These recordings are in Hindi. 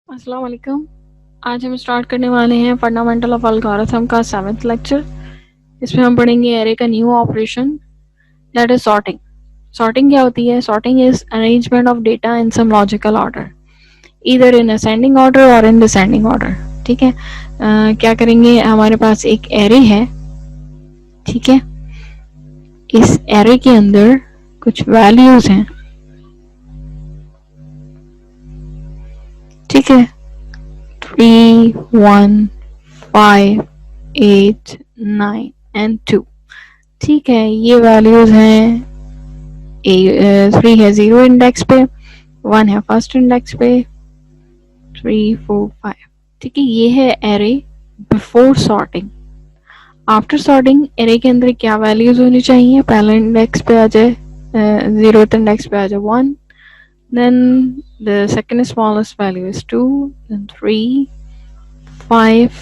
अस्सलाम वालेकुम। आज हम स्टार्ट करने वाले हैं फंडामेंटल ऑफ एल्गोरिथम का 7th लेक्चर। इसमें हम पढ़ेंगे एरे का new operation that is sorting. Sorting क्या होती है? Sorting is arrangement of data in some logical order, either in ascending order और इन डिसेंडिंग ऑर्डर। ठीक है। क्या करेंगे, हमारे पास एक एरे है। ठीक है। इस एरे के अंदर कुछ वैल्यूज हैं। ठीक है। 3, 1, 5, 8, 9 एंड 2। ठीक है, ये वैल्यूज हैं। 3 है 0 इंडेक्स पे, 1 है फर्स्ट इंडेक्स पे, 3, 4, 5। ठीक है, ये है array before sorting. After sorting array के अंदर क्या वैल्यूज होनी चाहिए? पहला इंडेक्स पे आ जाए 0th इंडेक्स पे आ जाए 1, then the second smallest value is 2, then 3, 5,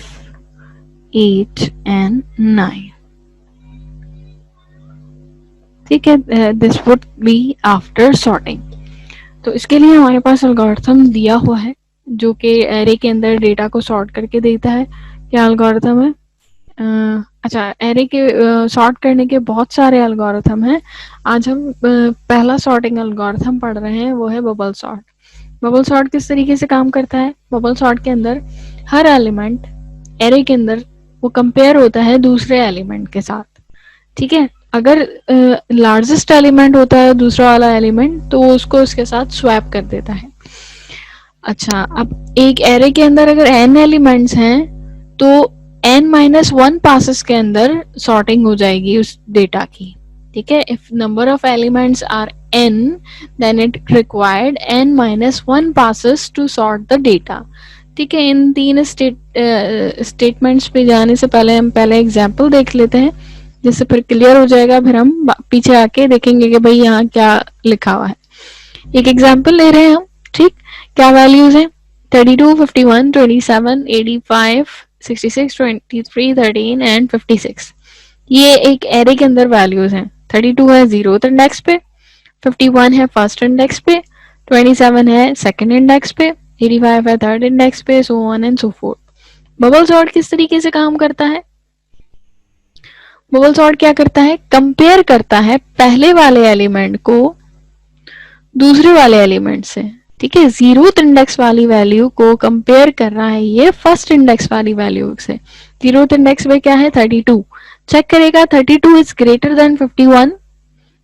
8 and 9। ठीक है, this would be after sorting. तो इसके लिए हमारे पास एल्गोरिथम दिया हुआ है जो कि एरे के अंदर डेटा को सॉर्ट करके देता है। क्या एल्गोरिथम है? अच्छा, एरे के सॉर्ट करने के बहुत सारे एल्गोरिथम हैं। आज हम पहला सॉर्टिंग एल्गोरिथम पढ़ रहे हैं, वो है बबल सॉर्ट। बबल सॉर्ट किस तरीके से काम करता है? बबल सॉर्ट के अंदर हर एलिमेंट एरे के अंदर वो कंपेयर होता है दूसरे एलिमेंट के साथ। ठीक है, अगर लार्जेस्ट एलिमेंट होता है दूसरा वाला एलिमेंट तो उसको उसके साथ स्वैप कर देता है। अच्छा, अब एक एरे के अंदर अगर n एलिमेंट्स हैं तो n-1 पासेस के अंदर सॉर्टिंग हो जाएगी उस डेटा की। ठीक है, if number of elements are n then it required n-1 passes to sort the data. ठीक है, इन तीन स्टेटमेंट्स पे जाने से पहले हम पहले एग्जाम्पल देख लेते हैं, जिससे फिर क्लियर हो जाएगा। फिर हम पीछे आके देखेंगे कि भाई यहाँ क्या लिखा हुआ है। एक एग्जाम्पल ले रहे हैं हम। ठीक, क्या वैल्यूज हैं? 32, 51, 27, 85, 66, 23, 13 एंड 56। ये एक एरे के अंदर वैल्यूज हैं। 32 है 0th इंडेक्स पे, 51 है फर्स्ट इंडेक्स पे, 27 है सेकंड इंडेक्स पे, 85 है थर्ड इंडेक्स पे, so on and so fourth. Bubble sort किस तरीके से काम करता है? बबल सॉर्ट क्या करता है? कंपेयर करता है पहले वाले एलिमेंट को दूसरे वाले एलिमेंट से। ठीक है, 0th इंडेक्स वाली वैल्यू को कंपेयर कर रहा है ये फर्स्ट इंडेक्स वाली वैल्यू से। 0th इंडेक्स में क्या है? 32। चेक करेगा 32 is greater than 51।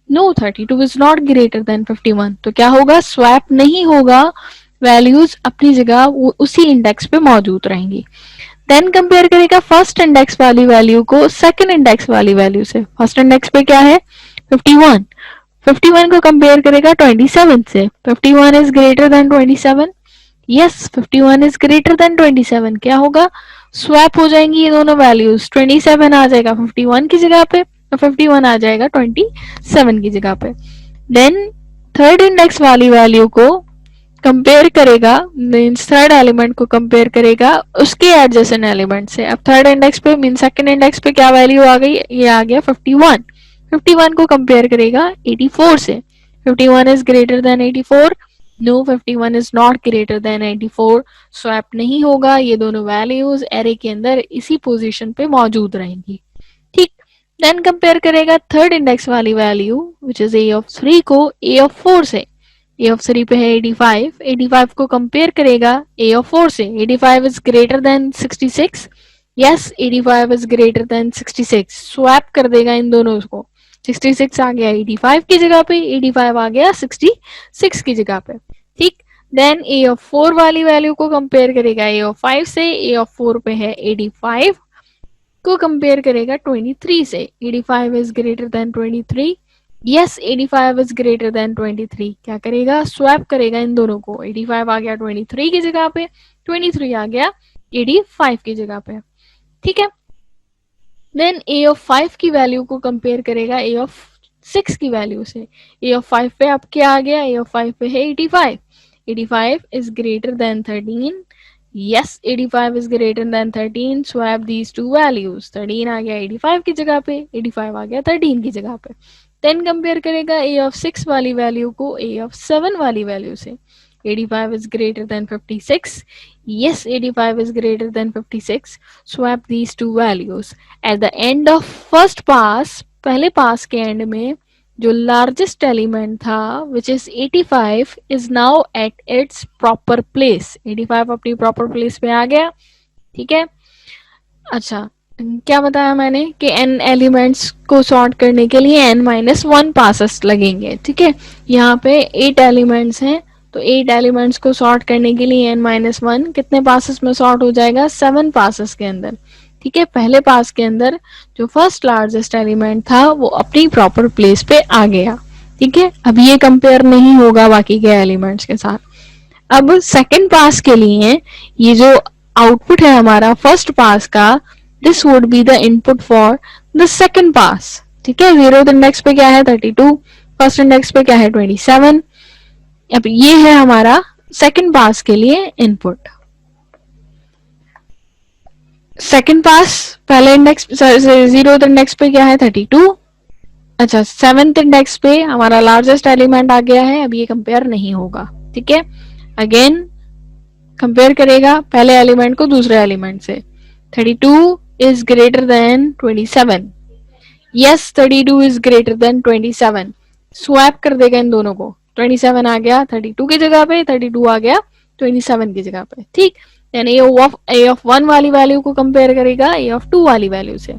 No, 32 is not greater than 51। तो क्या होगा? स्वैप नहीं होगा, वैल्यूज अपनी जगह उसी इंडेक्स पे मौजूद रहेंगी। देन कंपेयर करेगा फर्स्ट इंडेक्स वाली वैल्यू को सेकंड इंडेक्स वाली वैल्यू से। फर्स्ट इंडेक्स पे क्या है? 51। 51 को कंपेयर करेगा 27 से। 51 is greater than 27। Yes, 51 is greater than 27। क्या होगा? स्वैप हो जाएंगी ये दोनों वैल्यूज। 27 आ जाएगा 51 की जगह पे और 51 आ जाएगा 27 की जगह पे। देन थर्ड इंडेक्स वाली वैल्यू को कंपेयर करेगा, मीन्स थर्ड एलिमेंट को कंपेयर करेगा उसके एडजेसेंट एलिमेंट से। अब थर्ड इंडेक्स पे मीन सेकंड इंडेक्स पे क्या वैल्यू आ गई? ये आ गया 51। 51 को कंपेयर करेगा 84 से। 51 is greater than 84। No, 51 is not greater than 84। Swap नहीं होगा, ये दोनों वैल्यूज एरे के अंदर इसी पोजीशन पे मौजूद रहेंगी। ठीक, देन कंपेयर करेगा थर्ड इंडेक्स वाली value which is a of 3 को ए ऑफ 4 से। ए ऑफ 3 पे है 85। 85 को कंपेयर करेगा ए ऑफ 4 से। 85 is greater than 66। Yes, 85 is greater than 66। Swap कर देगा इन दोनों को। 66 आ गया 85 की जगह पे, 85 आ गया 66 की जगह पे। ठीक, देन ए ऑफ 4 वाली वैल्यू को कंपेयर करेगा ए ऑफ 5 से। ए ऑफ 4 पे है 85 को कंपेयर करेगा 23 से। 85 is greater than 23। Yes, 85 is greater than 23। क्या करेगा? स्वैप करेगा इन दोनों को। 85 आ गया 23 की जगह पे, 23 आ गया 85 की जगह पे। ठीक है, देन ए ऑफ 5 की वैल्यू को कंपेयर करेगा ए ऑफ 6 की वैल्यू से। ए ऑफ 5 पे अब क्या आ गया? ए ऑफ 5 पे है 85। 85 is greater then 13। Yes, 85 is greater then 13। Swap these two values. 13 आ गया 85 की जगह पे, 85 आ गया 13 की जगह पे। देन कंपेयर करेगा ए ऑफ 6 वाली वैल्यू को ए ऑफ 7 वाली वैल्यू से। 85 is greater than 56. Yes, 85 is greater than 56. Swap these two values. At the end of first pass, पहले पास के एंड में जो लार्जेस्ट एलिमेंट था which is 85 is now at its proper place. 85 अपनी प्रॉपर प्लेस पे आ गया. ठीक है. अच्छा, क्या बताया मैंने कि n एलिमेंट्स को सॉर्ट करने के लिए n-1 पासेस लगेंगे. ठीक है. यहाँ पे 8 एलिमेंट्स हैं तो 8 एलिमेंट्स को सॉर्ट करने के लिए n-1 कितने पासेस में सॉर्ट हो जाएगा? 7 पासेस के अंदर. ठीक है. पहले पास के अंदर जो फर्स्ट लार्जेस्ट एलिमेंट था वो अपनी प्रॉपर प्लेस पे आ गया. ठीक है. अब ये कंपेयर नहीं होगा बाकी के एलिमेंट्स के साथ. अब सेकंड पास के लिए ये जो आउटपुट है हमारा फर्स्ट पास का, this would be the input for the second पास. ठीक है. 0th इंडेक्स पे क्या है? 32. फर्स्ट इंडेक्स पे क्या है? 27. अब ये है हमारा सेकंड पास के लिए इनपुट. सेकंड पास पहले इंडेक्स 0th इंडेक्स पे क्या है? 32. अच्छा, 7th इंडेक्स पे हमारा लार्जेस्ट एलिमेंट आ गया है. अब ये कंपेयर नहीं होगा. ठीक है. अगेन कंपेयर करेगा पहले एलिमेंट को दूसरे एलिमेंट से. 32 is greater than 27. Yes, 32 is greater than 27. Swap कर देगा इन दोनों को. 27 आ गया 32 की जगह पे, 32 आ गया 27 की जगह पे. ठीक. यानी ए ऑफ 1 वाली वैल्यू को कंपेयर करेगा ए ऑफ 2 वाली वैल्यू से.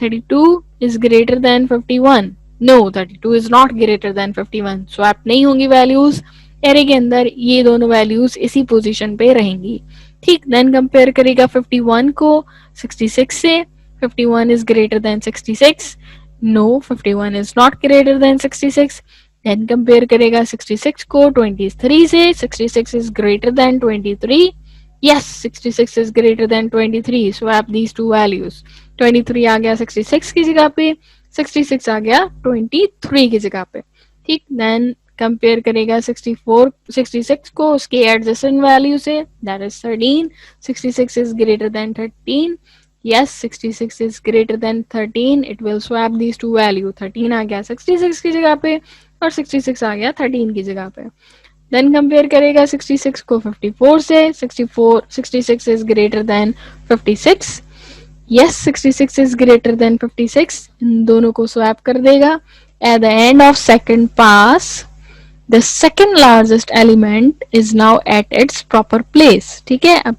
32 is greater than 51. No, 32 is not greater than 51. Swap नहीं होंगी वैल्यूज. एरे के अंदर ये दोनों वैल्यूज इसी पोजीशन पे रहेंगी. ठीक. देन कंपेयर करेगा 51 को 66 से. 51 is greater than 66. No, 51 is not greater than 66. Then compare करेगा 66 को 23 से. 66 is greater than 23. yes, 66 is greater than 23. swap these two values. 23 आ गया 66 की जगह पे, 66 आ गया 23 की जगह पे. ठीक. देन कंपेयर करेगा 66 को उसके एडजेसेंट वैल्यू से, that is 13. 66 is greater then 13. yes, 66 is greater than 13. it will swap these two value. 13 आ गया 66 की जगह पे और 66 आ गया 13 की जगह पे. देन कंपेयर करेगा 66 को 54 से. 66 is greater than 56. yes, 66 is greater than 56. इन दोनों को स्वैप कर देगा. at the end of second pass, the second largest element is now at its proper place. ठीक है. अब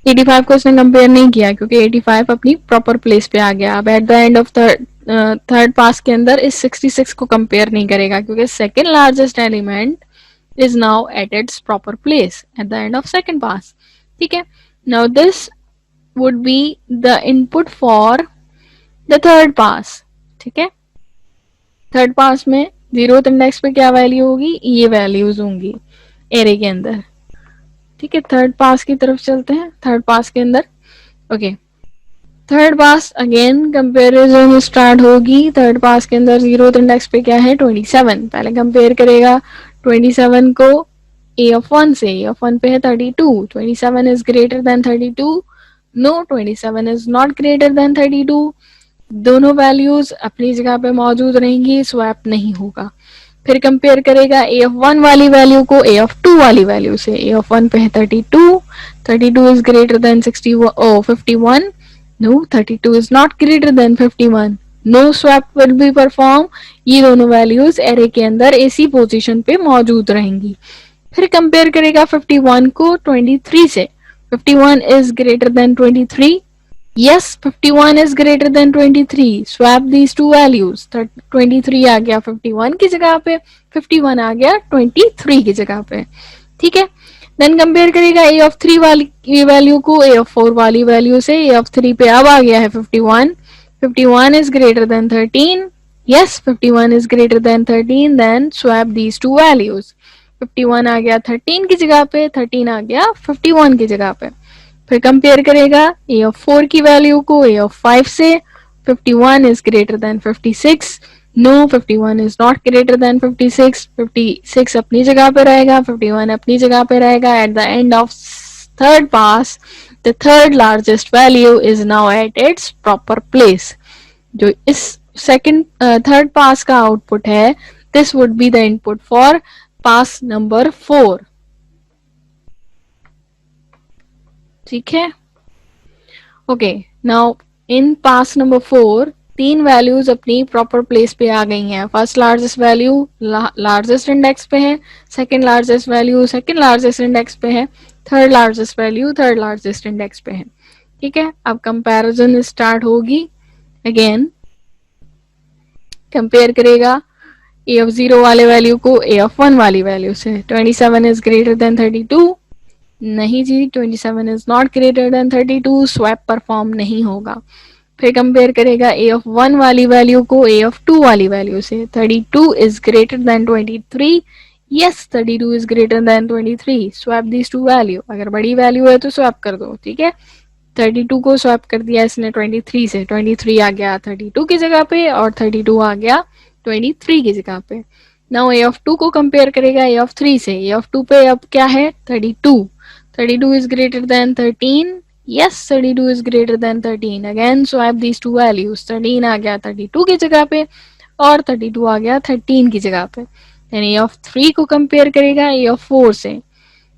85 को उसने कंपेयर नहीं किया क्योंकि 85 अपनी प्रॉपर प्लेस पे आ गया. अब eight the end of third pass के अंदर इस 66 को कंपेयर नहीं करेगा क्योंकि second largest element is now at its proper place at the end of second pass. ठीक है. Now this would be the input for the third pass. ठीक है. थर्ड पास में 0th इंडेक्स पे क्या वैल्यू होगी? ये वैल्यूज होंगी एरे के अंदर. ठीक है. थर्ड पास की तरफ चलते हैं. थर्ड पास के अंदर okay, third pass again comparison start होगी. थर्ड पास के अंदर 0th इंडेक्स पे क्या है? 27. पहले कंपेयर करेगा 27 को a of 1 से. a of 1 पे है 32. 27 is greater than 32. no, 27 is not greater than 32. दोनों वैल्यूज अपनी जगह पे मौजूद रहेंगी, स्वैप नहीं होगा. फिर कंपेयर करेगा a of 1 वाली वैल्यू को a of 2 वाली वैल्यू से. a of 1 पे है 32. 32 is greater than 51. no, 32 is not greater than 51. No swap will be perform. ये दोनों वैल्यूज एरे के अंदर इसी पोजीशन पे मौजूद रहेंगी. फिर कंपेयर करेगा 51 को 23 से. 51 is greater than 23. yes, 51 is greater than 23. swap these two values. 23 आ गया 51 की जगह पे, 51 आ गया 23 की जगह पे. ठीक है. देन कंपेयर करेगा a of 3 वाली वैल्यू को a of 4 वाली वैल्यू से. a of 3 पे अब आ गया है 51. 51 is greater than 13. yes, 51 is greater than 13. then swap these two values. 51 आ गया 13 की जगह पे, 13 आ गया 51 की जगह पे. फिर कंपेयर करेगा a of 4 की वैल्यू को a of 5 से. 51 is greater than 56. no, 51 is not greater than 56. 56 अपनी जगह पे रहेगा, 51 अपनी जगह पे रहेगा. at the end of third pass, the third largest value is now at its proper place. जो इस थर्ड पास का आउटपुट है, this would be the input for pass number 4. ठीक है। Okay, now in pass number 4 तीन वैल्यूज अपनी प्रॉपर प्लेस पे आ गई हैं। First largest value largest index पे है, second largest value second largest index पे है, third largest value third largest index पे है। ठीक है, अब कंपैरिजन स्टार्ट होगी। अगेन कंपेयर करेगा ए ऑफ 0 वाले वैल्यू को ए ऑफ 1 वाली वैल्यू से। 27 इज ग्रेटर देन 32, नहीं जी 27 is not greater then 32, swap perform नहीं होगा। फिर कंपेयर करेगा ए ऑफ 1 वाली वैल्यू को ए ऑफ 2 वाली वैल्यू से। 32 is greater than 23, yes 32 is greater than 23, swap this two value. अगर बड़ी वैल्यू है तो स्वैप कर दो। ठीक है, 32 को स्वैप कर दिया इसने 23 से, 23 आ गया 32 की जगह पे और 32 आ गया 23 की जगह पे। नाउ ए ऑफ 2 को कंपेयर करेगा ए ऑफ 3 से। ए ऑफ 2 पे अब क्या है 32, 32 is greater than 13, yes 32 is greater than 13, again swap these two values, 13 आ गया 32 की जगह पे और 32 आ गया 13 की जगह पे। then a of 3 को कंपेयर करेगा a of 4 से।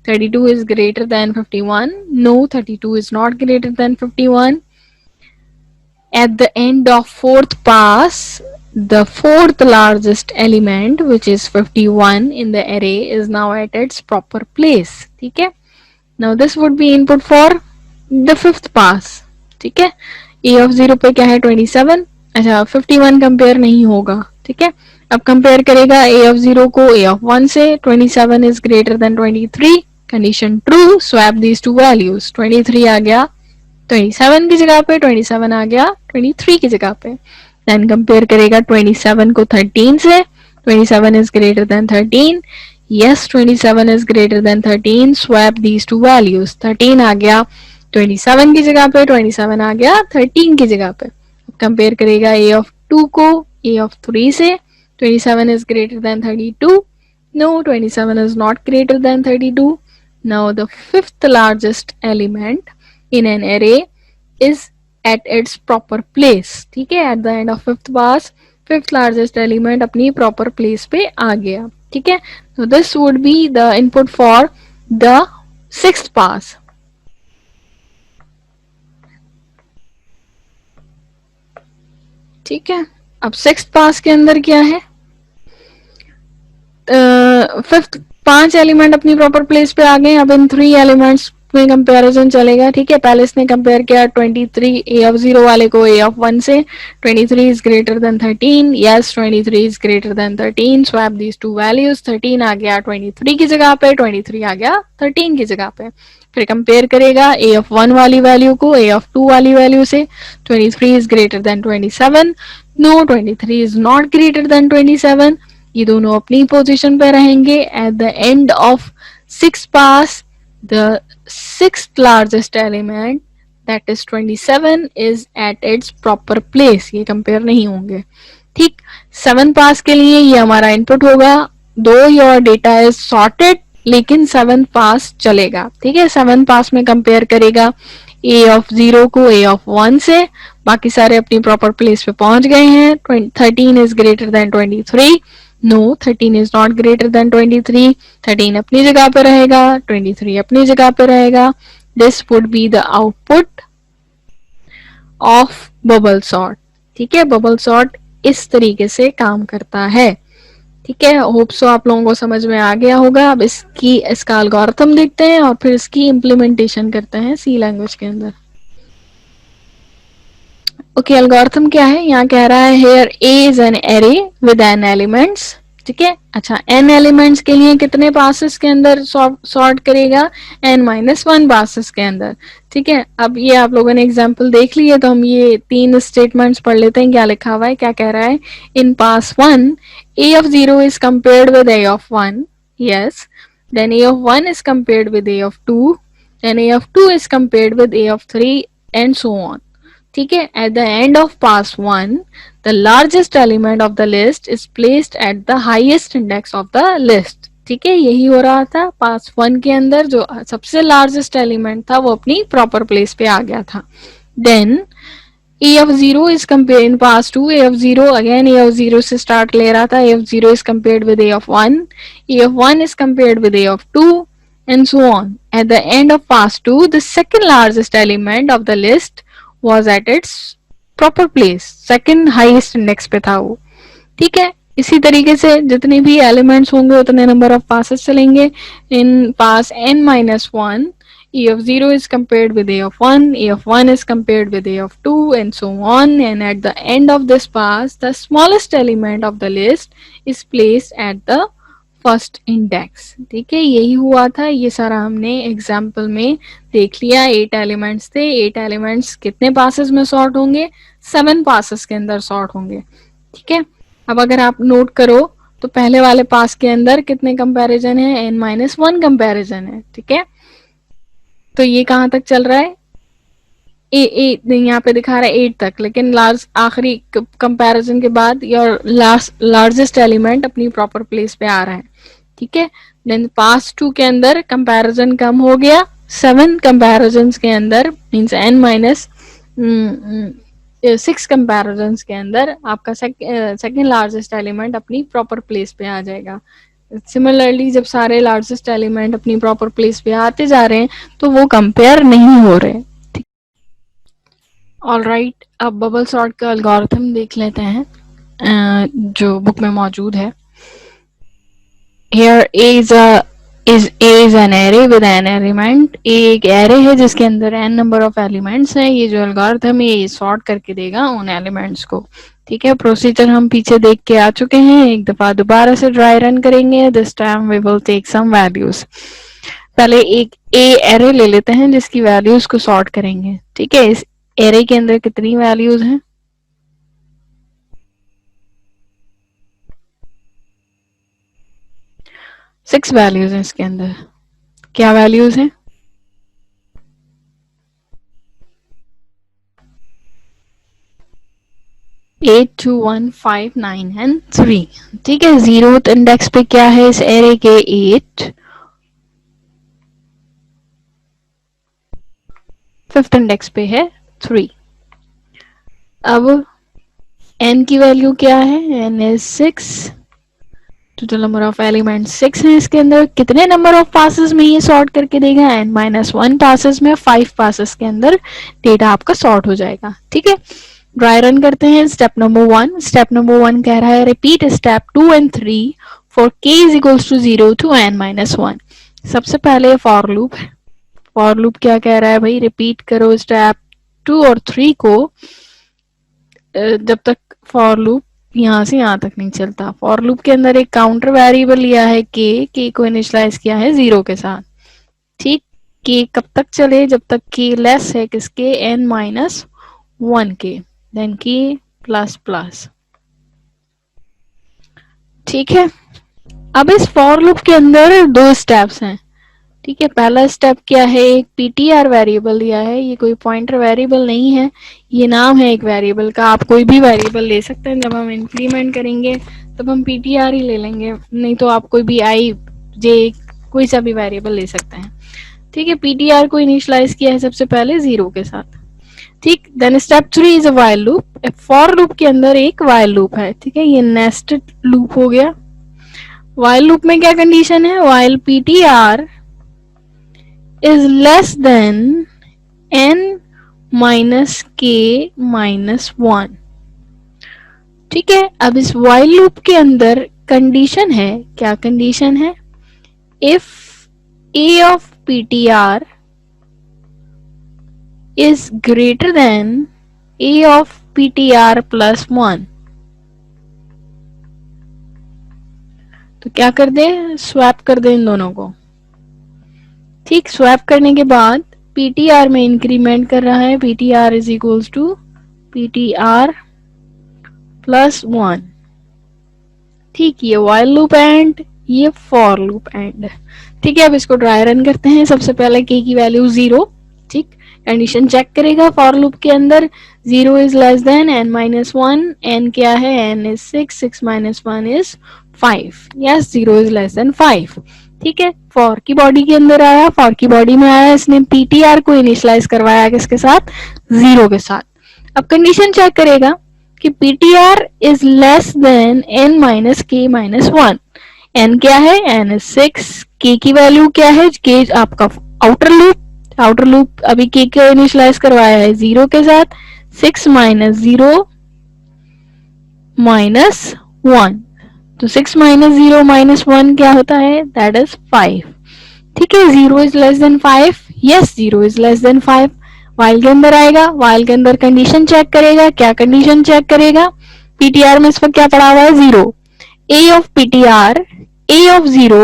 32 is greater than 51, no 32 is not greater than 51। at the end of fourth pass the fourth largest element which is 51 in the array is now at its proper place। ठीक है, now this would be input for the fifth pass। ठीक है, a of 0 पे क्या है 27, अच्छा 51 कंपेयर नहीं होगा। ठीक है, अब कंपेयर करेगा a of 0 को a of 1 से। 27 is greater than 23, condition true, swap these two values, 23 आ गया 27 की जगह पे, 27 आ गया 23 की जगह पे। देन कंपेयर करेगा 27 को 13 से। 27 is greater than 13, yes 27 is greater than 13, swap these two values, 13 आ गया 27 की जगह पे, 27 आ गया 13 की जगह पे। कंपेयर करेगा a of 2 को a of 3 से। 27 is greater than 32, no 27 is not greater than 32। now the fifth largest element in an array is at its proper place। ठीक है, at the end of fifth pass fifth largest element अपनी proper place पे आ गया। ठीक है, so this would be the input for the sixth pass। ठीक है, अब सिक्स्थ पास के अंदर क्या है, फिफ्थ 5 एलिमेंट अपनी प्रॉपर प्लेस पे आ गए। अब इन 3 एलिमेंट्स में कंपैरिजन चलेगा। ठीक है, पहले इसने कंपेयर किया 23 ए ऑफ 0 वाले को ए ऑफ 1 से। 23 is greater then 13, yes 23 is greater then 13, swap these two values, 13 आ गया 23 की जगह पे, 23 आ गया 13 की जगह पे। फिर कंपेयर करेगा ए ऑफ 1 वाली वैल्यू को ए ऑफ 2 वाली वैल्यू से। 23 is greater than 27, no 23 is not greater than 27, ये दोनों अपनी पोजीशन पे रहेंगे। At the end of six pass the sixth largest element that is 27 is at its proper place, ये कंपेयर नहीं होंगे। ठीक, 7 पास के लिए ये हमारा इनपुट होगा। दो योर डेटा इज सॉर्टेड लेकिन 7 पास चलेगा। ठीक है, 7 पास में कंपेयर करेगा ए ऑफ 0 को ए ऑफ 1 से। बाकी सारे अपनी प्रॉपर प्लेस पे पहुंच गए हैं। 13 is greater than 23, no 13 is not greater than 23, 13 अपनी जगह पे रहेगा, 23 अपनी जगह पे रहेगा। This would be the output of bubble sort. ठीक है, बबल सॉर्ट इस तरीके से काम करता है। ठीक है, होप सो आप लोगों को समझ में आ गया होगा। अब इसका एल्गोरिथम देखते हैं और फिर इसकी इम्प्लीमेंटेशन करते हैं सी लैंग्वेज के अंदर। ओके, एल्गोरिथम क्या है, यहाँ कह रहा है here A is an array with N elements. ठीक है, अच्छा n एलिमेंट्स के लिए कितने पासेस के अंदर सॉर्ट करेगा, n-1 पासेस के अंदर। ठीक है, अब ये आप लोगों ने एग्जांपल देख लिया तो हम ये 3 स्टेटमेंट्स पढ़ लेते हैं। क्या लिखा हुआ है, क्या कह रहा है, इन पास 1 a of 0 is compared with a of 1, yes, then a of 1 is compared with a of 2, then a of 2 is compared with a of 3 and so on। ठीक है, at the end of pass 1 the largest element of the list is placed at the highest index of the list। ठीक है, यही हो रहा था पास 1 के अंदर, जो सबसे लार्जेस्ट एलिमेंट था वो अपनी प्रॉपर प्लेस पे आ गया था। Then a of 0 is compared in pass 2, a of 0 again a of 0 से स्टार्ट ले रहा था, a of 0 is compared with a of 1, a of 1 is compared with a of 2, and so on. At the end of pass 2, the second largest element of the list was at its proper place. Second highest index पे था वो. ठीक है. इसी तरीके से जितने भी एलिमेंट्स होंगे उतने नंबर ऑफ पासेस चलेंगे. इन पास n minus 1, e of 0 is compared with a of 1, a of 1 is compared with a of 2, and so on. And at the end of this pass, the smallest element of the list is placed at the first index. ठीक है, यही हुआ था. ये सारा हमने एग्जाम्पल में देख लिया. 8 एलिमेंट्स थे. 8 एलिमेंट्स कितने पासेस में सॉर्ट होंगे? 7 पासेस के अंदर सॉर्ट होंगे. ठीक है. अब अगर आप नोट करो तो पहले वाले पास के अंदर कितने कंपैरिजन है? n-1 कंपैरिजन है. ठीक है. तो ये कहां तक चल रहा है? यहाँ पे दिखा रहा है 8 तक, लेकिन लार्ज आखिरी कंपैरिजन के बाद योर लार्जेस्ट एलिमेंट अपनी प्रॉपर प्लेस पे आ रहा है. ठीक है. देन पास 2 के अंदर कंपैरिजन कम हो गया. 7 कंपैरिजन के अंदर मींस n-6 कंपैरिजन के अंदर आपका सेकंड लार्जेस्ट एलिमेंट अपनी प्रॉपर प्लेस पे आ जाएगा. सिमिलरली जब सारे लार्जेस्ट एलिमेंट अपनी प्रॉपर प्लेस पे आते जा रहे हैं तो वो कंपेयर नहीं हो रहे. ऑलराइट, अब बबल सॉर्ट का एल्गोरिथम देख लेते हैं जो बुक में मौजूद है. Here A is an array with an element. A एक एरे है जिसके अंदर n नंबर ऑफ एलिमेंट्स हैं. ये जो एल्गोरिथम है ये सॉर्ट करके देगा उन एलिमेंट्स को. ठीक है. प्रोसीजर हम पीछे देख के आ चुके हैं. एक दफा दोबारा से ड्राई रन करेंगे. This time we will take some values. पहले एक A एरे ले लेते हैं जिसकी वैल्यूज को सॉर्ट करेंगे. ठीक है. इस एरे के अंदर कितनी वैल्यूज हैं? 6 वैल्यूज हैं इसके अंदर. क्या वैल्यूज हैं? 8, 2, 1, 5, 9 एंड 3. ठीक है. 0th इंडेक्स पे क्या है इस एरे के? 8. 5th इंडेक्स पे है 3. अब n की वैल्यू क्या है? n is 6. Total number of element 6 है इसके अंदर. कितने नंबर ऑफ पासेस में ये सॉर्ट करके देगा? n-1 पासेस में. 5 पासेस के अंदर डेटा आपका सॉर्ट हो जाएगा. ठीक है. ड्राई रन करते हैं. Step number 1. स्टेप नंबर 1 कह रहा है repeat step 2 and 3 for k is equals to 0 to n-1. सबसे पहले फॉर लूप. फॉर लूप क्या कह रहा है भाई? रिपीट करो स्टेप 2 और 3 को जब तक फॉर लूप यहां से यहां तक नहीं चलता. फॉर लूप के अंदर एक काउंटर वेरिएबल लिया है k को इनिशियलाइज किया है 0 के साथ. ठीक. k कब तक चले? जब तक k लेस है किसके? n-1 के. Then k plus plus. ठीक है. अब इस फॉर लूप के अंदर 2 स्टेप्स हैं. ठीक है. पहला स्टेप क्या है? एक ptr वेरिएबल दिया है. ये कोई पॉइंटर वेरिएबल नहीं है, ये नाम है एक वेरिएबल का. आप कोई भी वेरिएबल ले सकते हैं. जब हम इंप्लीमेंट करेंगे तब हम ptr ही ले लेंगे, नहीं तो आप कोई भी i j कोई सा भी वेरिएबल ले सकते हैं. ठीक है. ptr को इनिशियलाइज किया है सबसे पहले 0 के साथ. ठीक. Then step 3 is a while loop. For loop के अंदर एक व्हाइल लूप है. ठीक है. ये नेस्टेड लूप हो गया. व्हाइल लूप में क्या कंडीशन है? While ptr is less than n minus k minus 1. ठीक है. अब इस while लूप के अंदर कंडीशन है. क्या कंडीशन है? if a of ptr is greater than a of ptr plus 1. तो क्या कर दे? स्वैप कर दे इन दोनों को. ठीक. स्वैप करने के बाद ptr में इंक्रीमेंट कर रहा है. ptr is equals to ptr plus 1. ठीक. ये while loop एंड ये for loop एंड. ठीक है. अब इसको ड्राई रन करते हैं. सबसे पहले k की वैल्यू 0. ठीक. कंडीशन चेक करेगा फॉर लूप के अंदर. 0 is less than n-1. n क्या है? n is 6. 6 minus 1 is 5. yes, 0 is less than 5. ठीक है. फॉर की बॉडी के अंदर आया. फॉर की बॉडी में आया. इसने ptr को इनिशियलाइज करवाया किसके साथ? 0 के साथ. अब कंडीशन चेक करेगा कि ptr is less than n minus k minus 1. n क्या है, n is 6, k की वैल्यू क्या है, k आपका आउटर लूप अभी k को इनिशियलाइज करवाया है 0 के साथ, 6 माइनस 0 माइनस 1, तो 6 माइनस 0 माइनस 1 क्या होता है, दैट इज 5। ठीक है, 0 is less than 5, yes 0 is less than 5, while के अंदर आएगा, वाइल के अंदर कंडीशन चेक करेगा, क्या कंडीशन चेक करेगा, पीटीआर में इस वक्त क्या पड़ा हुआ है, 0, a of ptr, a of 0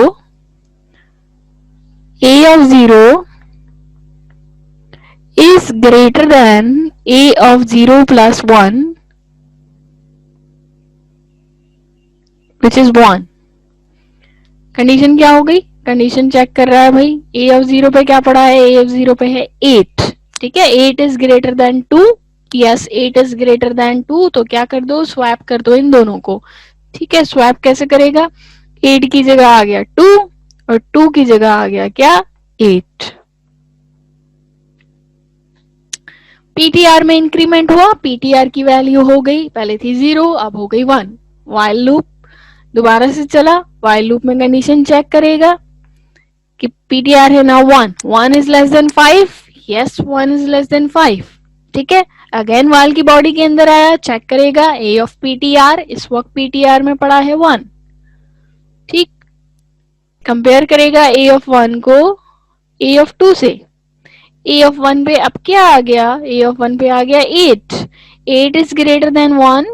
is greater than a of 0 plus 1 which is 1। Condition क्या हो गई, कंडीशन चेक कर रहा है भाई, a of 0 पे क्या पड़ा है, a of 0 पे है 8। ठीक है, 8 is greater than 2, yes 8 is greater than 2, तो क्या कर दो, स्वैप कर दो इन दोनों को। ठीक है, स्वैप कैसे करेगा, 8 की जगह आ गया 2 और 2 की जगह आ गया क्या, 8। पीटीआर में इंक्रीमेंट हुआ, पीटीआर की वैल्यू हो गई, पहले थी 0 अब हो गई 1। वाइल लूप दोबारा से चला, वाइल लूप में कंडीशन चेक करेगा कि पीटीआर है ना 1 is less than 5, yes 1 is less than 5। ठीक है, अगेन वाइल की बॉडी के अंदर आया, चेक करेगा ए ऑफ पीटीआर, इस वक्त पीटीआर में पड़ा है 1। ठीक, कंपेयर करेगा ए ऑफ 1 को ए ऑफ 2 से, ए ऑफ 1 पे अब क्या आ गया, ए ऑफ 1 पे आ गया 8, 8 is greater then 1,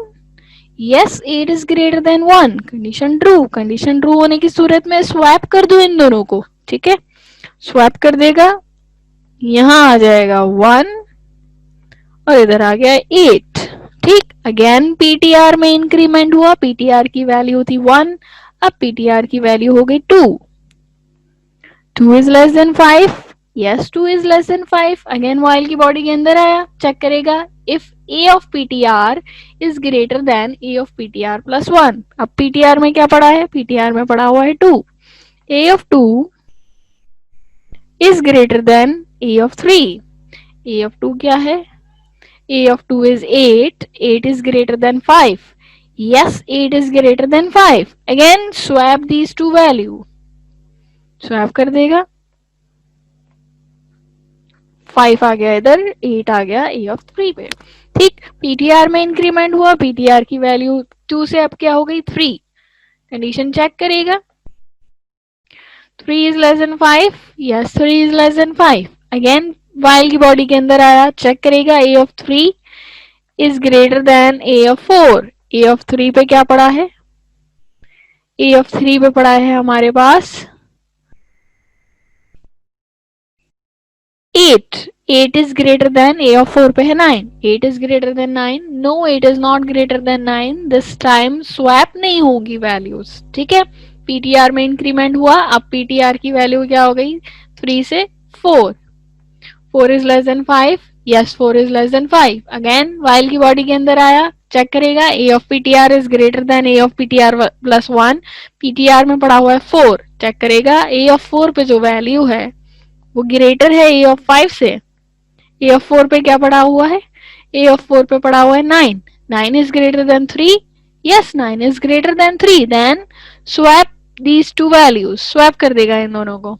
yes 8 is greater then 1, condition true, condition true होने की सूरत में स्वैप कर दो इन दोनों को। ठीक है, स्वैप कर देगा, यहां आ जाएगा 1 और इधर आ गया 8। ठीक, अगेन पीटीआर में इंक्रीमेंट हुआ, पीटीआर की वैल्यू थी 1, अब पीटीआर की वैल्यू हो गई 2, 2 is less than 5, yes 2 is less than 5। Again while की बॉडी के अंदर आया, चेक करेगा if a of ptr is greater than a of ptr plus 1। अब ptr में क्या पड़ा है, ptr में पड़ा हुआ है 2, a of 2 is greater than a of 3, a of 2 क्या है, a of 2 is 8, 8 is greater than 5, yes 8 is greater than 5। again swap these two value, swap कर देगा, 5 आ गया इधर, 8 आ गया ए ऑफ 3 पे। ठीक, पीटीआर में इंक्रीमेंट हुआ, पीटीआर की वैल्यू 2 से अब क्या हो गई 3, कंडीशन चेक करेगा, 3 is less than 5, yes 3 is less than 5। Again while की बॉडी के अंदर आया, चेक करेगा ए of 3 is greater than A of 4, A of 3 पे क्या पड़ा है, ए ऑफ 3 पे पड़ा है हमारे पास 8, 8 is greater than a of 4 पे है 9, 8 is greater than 9, no 8 is not greater than 9, this time swap नहीं होगी values। ठीक है, ptr में इंक्रीमेंट हुआ, अब ptr की वैल्यू क्या हो गई 3 से 4, 4 is less than 5, yes 4 is less than 5। Again while की बॉडी के अंदर आया, चेक करेगा a of ptr is greater than a of ptr plus 1, ptr में पड़ा हुआ है 4, चेक करेगा a of 4 पे जो वैल्यू है वो ग्रेटर है ए ऑफ 5 से, ए ऑफ 4 पे क्या पड़ा हुआ है, ए ऑफ 4 पे पड़ा हुआ है 9, 9 is greater than 3, yes 9 is greater than 3, then swap these two values, swap कर देगा इन दोनों को,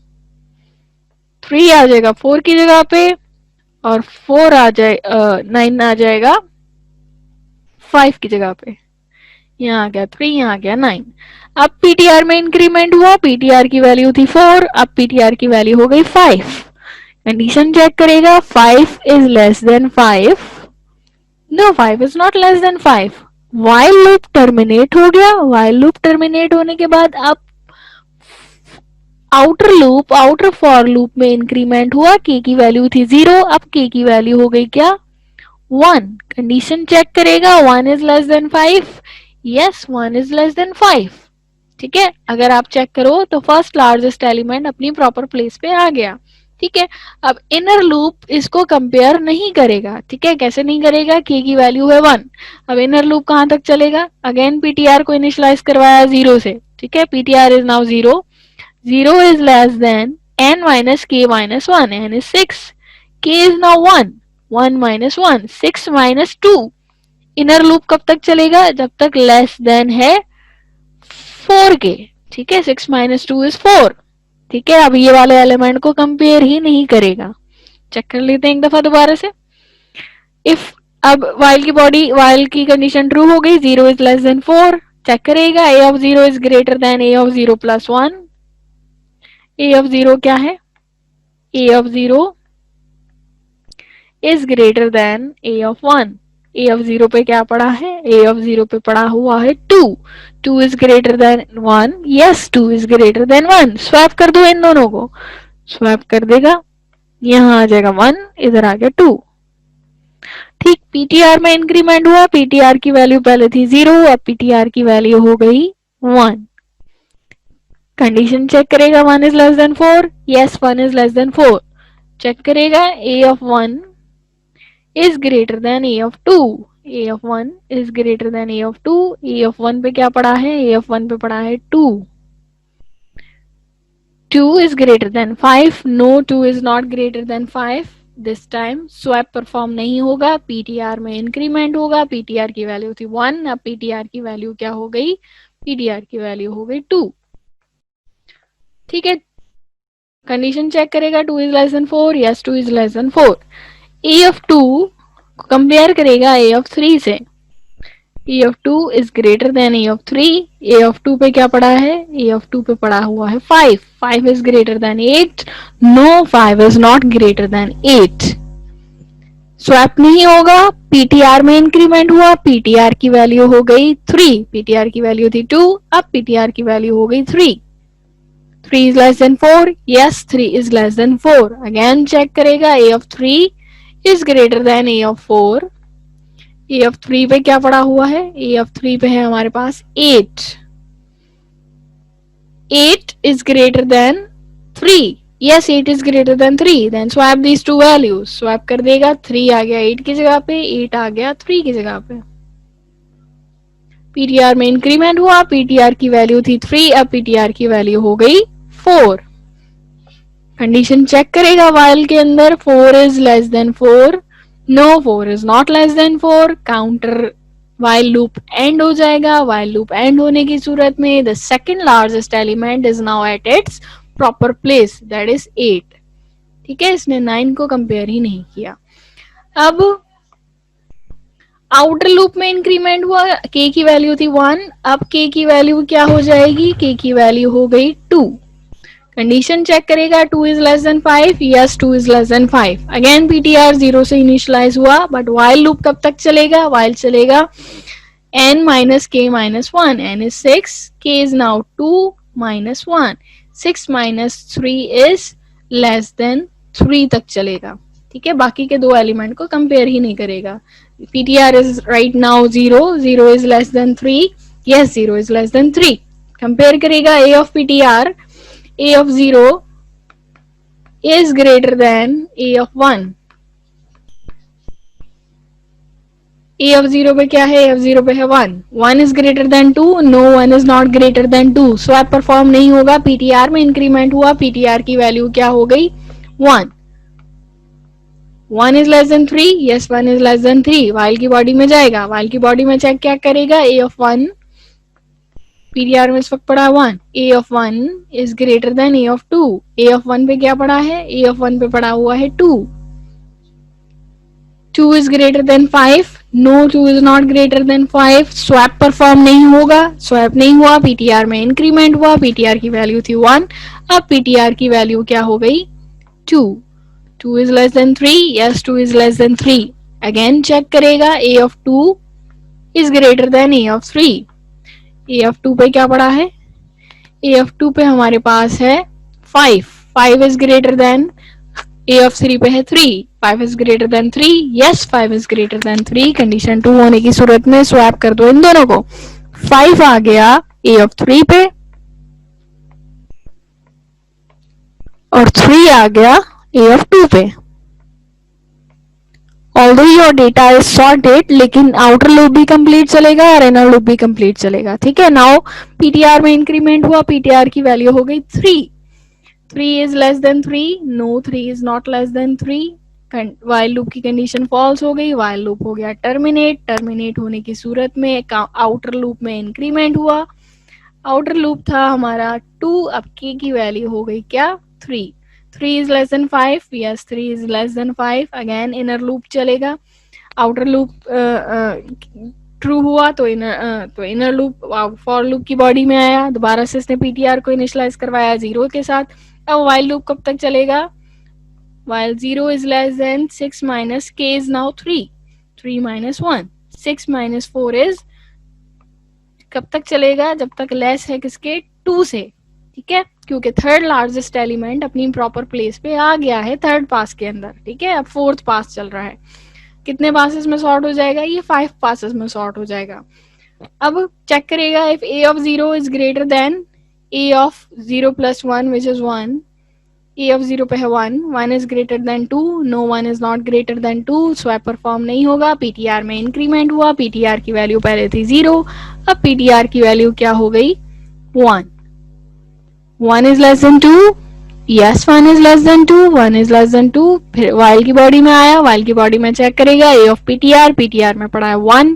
3 आ जाएगा 4 की जगह पे और 4 आ जाए 9 आ जाएगा 5 की जगह पे, यहाँ आ गया 3, यहाँ आ गया 9। अब पीटीआर में इंक्रीमेंट हुआ, पीटीआर की वैल्यू थी 4, अब पीटीआर की वैल्यू हो गई 5, कंडीशन चेक करेगा 5 is less than 5, no 5 is not less than 5। While loop terminate हो गया, वाइल लूप टर्मिनेट होने के बाद अब आउटर फॉर लूप में इंक्रीमेंट हुआ, के की वैल्यू थी 0, अब के की वैल्यू हो गई क्या 1, कंडीशन चेक करेगा 1 is less than 5, yes 1 is less than 5। ठीक है, अगर आप चेक करो तो फर्स्ट लार्जेस्ट एलिमेंट अपनी प्रॉपर प्लेस पे आ गया। ठीक है, अब इनर लूप इसको कंपेयर नहीं करेगा। ठीक है, कैसे नहीं करेगा, के की वैल्यू है 1, अब इनर लूप कहां तक चलेगा, अगेन पीटीआर को इनिशियलाइज करवाया 0 से। ठीक है, PTR is now 0, 0 is less than n minus k minus 1, n is 6, k is now 1, 1 minus 1, 6 minus 2। Inner loop कब तक चलेगा, जब तक लेस देन है 4 के। ठीक है, 6 माइनस 2 इज 4। ठीक है, अब ये वाले एलिमेंट को कंपेयर ही नहीं करेगा। चेक कर लेते हैं एक दफा दोबारा से। इफ अब वाइल की कंडीशन ट्रू हो गई, 0 इज लेस देन 4। चेक करेगा, ए of 0 is greater than A of 0 plus 1। A of 0 क्या है? A of 0 is greater than A of 1। A of 0 पे क्या पड़ा है? ए ऑफ 0 पे पड़ा हुआ है 2। 2 is greater then 1। Yes, 2 is greater then 1। Swap कर दो इन दोनों को, स्वैप कर देगा, यहाँ आ जाएगा 1, इधर आ गया 2। ठीक, पीटीआर में इंक्रीमेंट हुआ, पीटीआर की वैल्यू पहले थी 0, अब पीटीआर की वैल्यू हो गई 1। कंडीशन चेक करेगा, 1 is less than 4। Yes, 1 is less than 4। Check करेगा, ए of 1 is greater than a of 2। a of 1 is greater than a of 2। a of 1 पे क्या पड़ा है? a of 1 पे पड़ा है 2। 2 is greater than 5। no, 2 is not greater than 5। This time swap perform नहीं होगा, पीटीआर में इंक्रीमेंट होगा। पीटीआर की वैल्यू थी 1, अब पीटीआर की वैल्यू क्या हो गई? पीटीआर की वैल्यू हो गई 2। ठीक है, कंडीशन चेक करेगा, 2 is less than 4। Yes, 2 is less than 4। A of 2 compare करेगा ए ऑफ 3 से। A of 2 is greater than A of 3। A of 2 पे क्या पड़ा है? ए ऑफ 2 पे पड़ा हुआ है 5। 5 is greater than 8। No, 5 is not greater than 8। Swap नहीं होगा, पीटीआर में इंक्रीमेंट हुआ, पीटीआर की वैल्यू हो गई 3। पीटीआर की वैल्यू थी 2, अब पीटीआर की वैल्यू हो गई 3। 3 is less than 4। yes, 3 is less than 4। again check करेगा, a of 3 is greater than a of 4। a of 3 पे क्या पड़ा हुआ है? a of 3 पे है हमारे पास 8। 8 is greater than 3। yes, 8 is greater than 3। then swap these two values। swap कर देगा, 3 आ गया 8 की जगह पे, 8 आ गया 3 की जगह पे। पीटीआर में इंक्रीमेंट हुआ, पीटीआर की वैल्यू थी 3, अब पीटीआर की वैल्यू हो गई 4। कंडीशन चेक करेगा, वाइल के अंदर 4 is less than 4। No, 4 is not less than 4। Counter while loop end हो जाएगा। वाइल लूप एंड होने की सूरत में the second largest element is now at its proper place, that is 8। ठीक है, इसने 9 को कंपेयर ही नहीं किया। अब आउटर लूप में इंक्रीमेंट हुआ, k की वैल्यू थी 1, अब k की वैल्यू क्या हो जाएगी? k की वैल्यू हो गई 2। कंडीशन चेक करेगा, 2 is less than 5। Yes, 2 is less than 5। Again PTR 0 से इनिशियलाइज हुआ, बट वाइल लूप कब तक चलेगा? वाइल चलेगा n minus k minus 1। n is 6, k is now 2 minus 1। 6 minus 3 is less than 3 तक चलेगा। ठीक है, बाकी के दो एलिमेंट को कंपेयर ही नहीं करेगा। ptr is right now 0। 0 is less than 3। yes, 0 is less than 3। Compare करेगा, a of ptr, a of 0 is greater than a of 1। a of 0 पे क्या है? a of 0 पे है 1। 1 is greater than 2। no, 1 is not greater than 2। Swap perform नहीं होगा, ptr में इंक्रीमेंट हुआ, ptr की वैल्यू क्या हो गई? 1। 1 is less than 3। yes, 1 is less than 3। While की बॉडी में जाएगा, वाइल की बॉडी में चेक क्या करेगा? a of 1, पीटीआर में इस वक्त पड़ा 1। a of 1 is greater than a of 2। a of 1 पे क्या पड़ा है? a of 1 पे पड़ा हुआ है 2। 2 is greater than 5। no, 2 is not greater than 5। Swap perform नहीं होगा, स्वैप नहीं हुआ, पीटीआर में इंक्रीमेंट हुआ, पीटीआर की वैल्यू थी 1, अब पीटीआर की वैल्यू क्या हो गई? 2। 2 is less than 3। yes, 2 is less than 3। Again check करेगा, a of 2 is greater than a of 3। a of 2 पे क्या पड़ा है? a of 2 पे हमारे पास है 5। 5 is greater than a of 3 पे है 3। 5 is greater than 3। yes, 5 is greater than 3। Condition 2 होने की सूरत में स्वैप कर दो इन दोनों को। 5 आ गया a of 3 पे और 3 आ गया a of 2 पे। Although your data is sorted, लेकिन आउटर लूप भी कंप्लीट चलेगा और इनर लूप भी कंप्लीट चलेगा। ठीक है, नाउ पीटीआर में इंक्रीमेंट हुआ, पीटीआर की वैल्यू हो गई 3। 3 is less than 3। no, 3 is not less than 3। While loop की कंडीशन फॉल्स हो गई, वाइल लूप हो गया टर्मिनेट। टर्मिनेट होने की सूरत में आउटर लूप में इंक्रीमेंट हुआ, आउटर लूप था हमारा 2, अब k की वैल्यू हो गई क्या 3. 3 is less than 5, yes 3 is less than 5. Again inner loop चलेगा. आउटर लूप ट्रू हुआ तो इनर लूप फॉर लूप की बॉडी में आया. दोबारा से इसने पीटीआर को इनिशियलाइज करवाया 0 के साथ. अब व्हाइल लूप कब तक चलेगा? while 0 is less than 6 minus k is now 3. 3 minus 1. 6 minus 4 is कब तक चलेगा? जब तक लेस है किसके? 2 से. ठीक है, क्योंकि थर्ड लार्जेस्ट एलिमेंट अपनी प्रॉपर प्लेस पे आ गया है थर्ड पास के अंदर. ठीक है, अब फोर्थ पास चल रहा है. कितने पासेस में सॉर्ट हो जाएगा? ये 5 पासेस में सॉर्ट हो जाएगा. अब चेक करेगा if a of 0 is greater than a of 0 plus 1 which is 1. a of 0 पे है 1. 1 is greater than 2. no 1 is not greater than 2. Swap perform नहीं होगा. ptr में इंक्रीमेंट हुआ. ptr की वैल्यू पहले थी 0, अब ptr की वैल्यू क्या हो गई? 1. 1 is less than 2. yes 1 is less than 2. 1 is less than 2. फिर while की बॉडी में आया. while की बॉडी में चेक करेगा a of ptr. ptr में पड़ा है 1.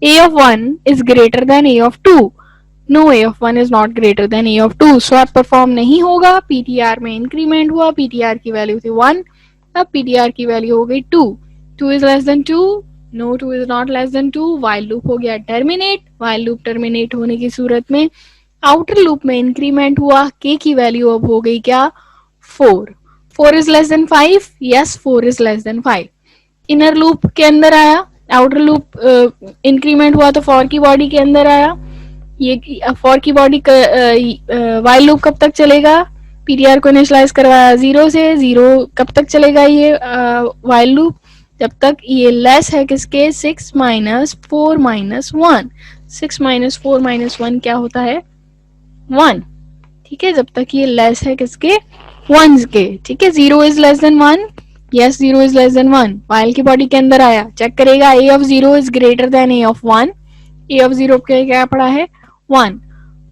a of 1 is greater than a of 2. no a of 1 is not greater than a of 2. Swap perform नहीं होगा. ptr में इंक्रीमेंट हुआ. ptr की वैल्यू थी 1, अब ptr की वैल्यू हो गई 2. 2 is less than 2. no 2 is not less than 2. while loop हो गया टर्मिनेट. while loop टर्मिनेट होने की सूरत में आउटर लूप में इंक्रीमेंट हुआ. k की वैल्यू अब हो गई क्या? 4. 4 is less than 5. yes 4 is less than 5. Inner loop के अंदर आया. आउटर लूप इंक्रीमेंट हुआ तो फॉर की बॉडी के अंदर आया. ये फॉर की बॉडी वाइल लूप कब तक चलेगा? पीटीआर को इनिशियलाइज करवाया 0 से. 0 कब तक चलेगा ये वाइल लूप? जब तक ये लेस है किसके? 6 माइनस 4 माइनस 1. 6 माइनस 4 माइनस 1 क्या होता है? 1. ठीक है, जब तक ये लेस है किसके? 1 के. ठीक है, 0 is less then 1. Yes 0 is less then 1. While की बॉडी के अंदर आया. चेक करेगा a of 0 is greater then a of 1. a of 0 के क्या पड़ा है? 1.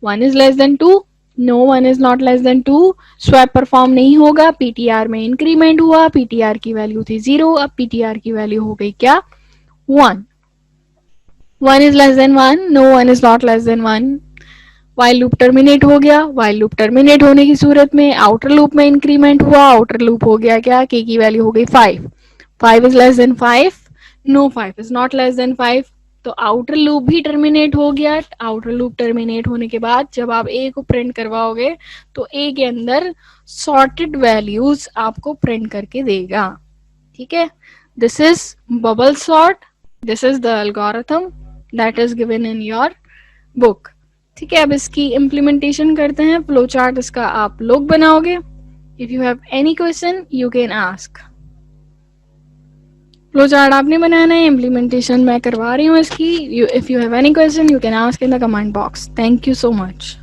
1 is less than 2. no 1 is not less than 2. Swap perform नहीं होगा. ptr में इंक्रीमेंट हुआ. ptr की वैल्यू थी 0, अब ptr की वैल्यू हो गई क्या? 1. 1 is less than 1. no 1 is not less than 1. while loop terminate हो गया. while लूप टर्मिनेट होने की सूरत में आउटर लूप में इंक्रीमेंट हुआ. आउटर लूप हो गया क्या? k की वैल्यू हो गई 5. 5 is less than 5. no 5 is not less than 5. तो आउटर लूप भी टर्मिनेट हो गया. आउटर लूप टर्मिनेट होने के बाद जब आप a को प्रिंट करवाओगे तो a के अंदर सॉर्टेड वैल्यूज आपको प्रिंट करके देगा. ठीक है, this is bubble sort. This is the algorithm that is given in your book. ठीक है, अब इसकी इम्प्लीमेंटेशन करते हैं. फ्लो चार्ट इसका आप लोग बनाओगे. If you have any question you can ask. Flow chart आपने बनाना है, इम्प्लीमेंटेशन मैं करवा रही हूँ इसकी. If you have any question you can ask in the comment box. Thank you so much.